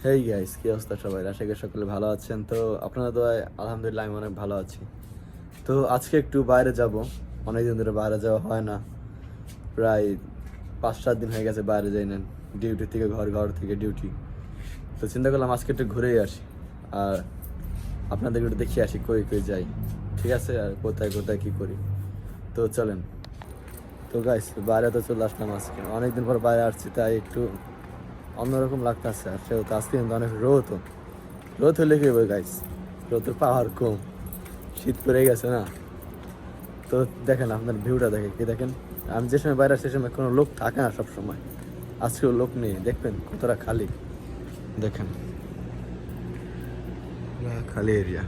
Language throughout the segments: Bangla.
হেই গাইস, কি অবস্থা সবাই? আশা করি সকলে ভালো আছেন। তো আপনারা দোয়ায় আলহামদুলিল্লাহ আমি অনেক ভালো আছি। তো আজকে একটু বাইরে যাব। অনেকদিন ধরে বাইরে যাওয়া হয় না, প্রায় 5-7 দিন হয়ে গেছে বাইরে যাই না, ডিউটি থেকে ঘর, ঘর থেকে ডিউটি। তো চিন্তা করলাম আজকে একটু ঘুরেই আসি, আর আপনাদেরকে একটু দেখিয়ে আসি কই কই যাই, ঠিক আছে, আর কোথায় কোথায় কী করি। তো চলেন। তো গাইস, বাইরে তো চলে আসলাম আজকে, অনেকদিন পর বাইরে আসছি, তাই একটু অন্যরকম লাগতেছে। আর সেহেতু আজকে কিন্তু অনেক রোদ হলে কি হবে গাইস, রোদের পাওয়ার কম, শীত পড়ে গেছে না। তো দেখেন, আপনার ভিউটা দেখে কি দেখেন, আমি যে সময় বাইরে আসি সে সময় কোনো লোক থাকে না, সব সময়। আজকেও লোক নেই, দেখবেন কতটা খালি, দেখেন খালি এরিয়া।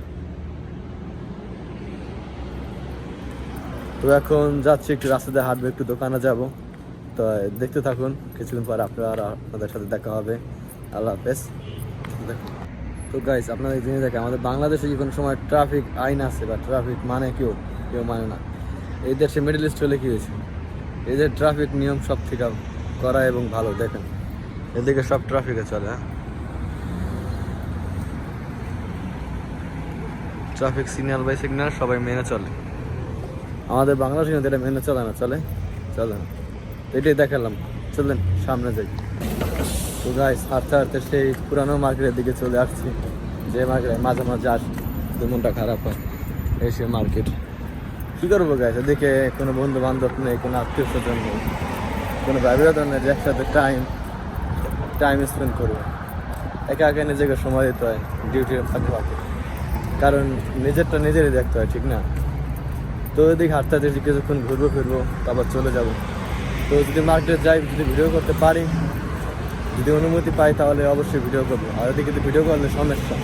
তো এখন যাচ্ছি একটু রাস্তাতে হাঁটবো, একটু দোকানে যাব। তো দেখতে থাকুন, কিছুক্ষণ পর আপনাদের সাথে দেখা হবে। আল্লাহ হাফেজ। দেখুন, তো গাইস, আপনাদের জেনে থাকে আমাদের বাংলাদেশে যে কোনো সময় ট্রাফিক আইন আছে বা ট্রাফিক মানে কেউ কেউ মানে না। এই দেশে মিডল ইস্ট হলে কী হয়েছে, এদের ট্রাফিক নিয়ম সব থেকে করা এবং ভালো। দেখেন এদিকে সব ট্রাফিকে চলে, হ্যাঁ, ট্রাফিক সিগন্যাল বাই সিগন্যাল সবাই মেনে চলে। আমাদের বাংলাদেশে কিন্তু এটা মেনে চলে না, চলে না। এটাই দেখালাম, চলেন সামনে যাই। তো গাইস, হাঁটতে হাঁটতে সেই পুরানো মার্কেটের দিকে চলে আসছি, যে মার্কেটে মাঝে মাঝে আসি, মনটা খারাপ হয়। এই সে মার্কেট, কী করবো গাইস, এদিকে কোনো বন্ধু বান্ধব নেই, কোনো আত্মীয় স্বজন নেই, কোনো ভাই ব্রাদার নেই যে একসাথে টাইম স্পেন্ড করবো। একা একা নিজেকে সময় দিতে হয় ডিউটি ফাঁকে ফাঁকে, কারণ নিজেরটা নিজেরই দেখতে হয়, ঠিক না? তো এদিকে হাঁটতে হাঁটতে কিছুক্ষণ ঘুরবো ফিরবো, তারপর চলে যাব। তো যদি মার্কেটে যাই, যদি ভিডিও করতে পারি, যদি অনুমতি পাই, তাহলে অবশ্যই ভিডিও করবো। আর এদিকে যদি ভিডিও করলে সমস্যা।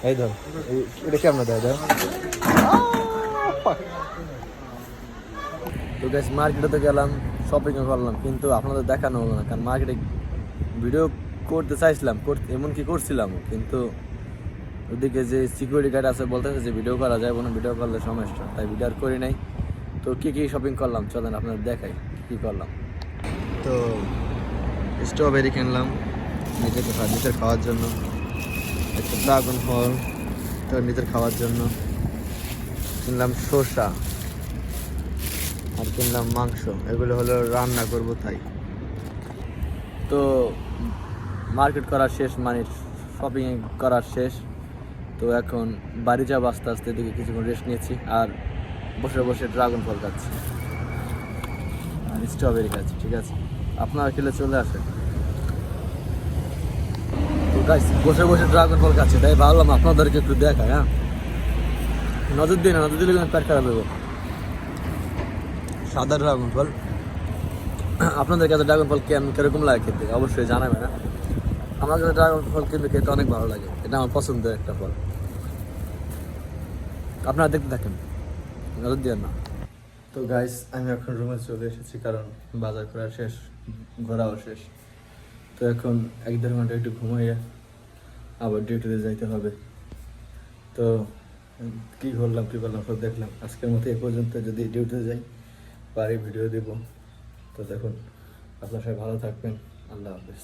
এই ধর, এটা কেমন দেয় দাও। তো গাইস, মার্কেটে তো গেলাম, শপিংও করলাম, কিন্তু আপনাদের দেখানো হলো না, কারণ মার্কেটে ভিডিও করতে চাইছিলাম, এমনকি করছিলাম, কিন্তু ওদিকে যে সিকিউরিটি গার্ড আছে বলতেছে যে ভিডিও করা যায় না, ভিডিও করলে সমস্যা, তাই ভিডিও আর করি নাই। তো কী কী শপিং করলাম চলেন আপনাদের দেখাই কী করলাম। তো স্ট্রবেরি কিনলাম নিজের খাওয়ার জন্য, একটা ড্রাগন ফল তো নিজের খাওয়ার জন্য কিনলাম, শসা, আর কিনলাম মাংস, এগুলো হলো রান্না করব তাই। তো মার্কেট করা শেষ, মানে শপিং করা শেষ। তো এখন বাড়ি যাবো আস্তে আস্তে, এদিকে কিছুক্ষণ রেস্ট নিয়েছি, আর বসে বসে ড্রাগন ফল খাচ্ছি আর স্ট্রবেরি খাচ্ছি, ঠিক আছে? আপনারা খেলে চলে আসে। তো গাইস, বসে বসে ড্রাগন ফল খাচ্ছি, তাই ভাবলাম আপনাদেরকে একটু দেখায়। হ্যাঁ, নজর দিই না, নজর দিলে কিন্তু পেট খারাপ হইব। সাদা ড্রাগন ফল, আপনাদের কাছে ড্রাগন ফল কিরকম লাগে খেতে অবশ্যই জানাবেন। না, আমার কাছে ড্রাগন ফল কিন্তু খেতে অনেক ভালো লাগে, এটা আমার পছন্দের একটা ফল। আপনারা দেখতে থাকেন, নজর দিয়ে না। তো গাইস, আমি এখন রুমে চলে এসেছি, কারণ বাজার করা শেষ, ঘোরাও শেষ। তো এখন 1-1.5 ঘন্টা একটু ঘুমাইয়া আবার ডিউটিতে যাইতে হবে। তো কী করলাম সব দেখলাম। আজকের মতো এ পর্যন্ত, যদি ডিউটিতে যাই পারি ভিডিও দেব। তো দেখুন, আপনার সবাই ভালো থাকবেন, আল্লাহ হাফেজ।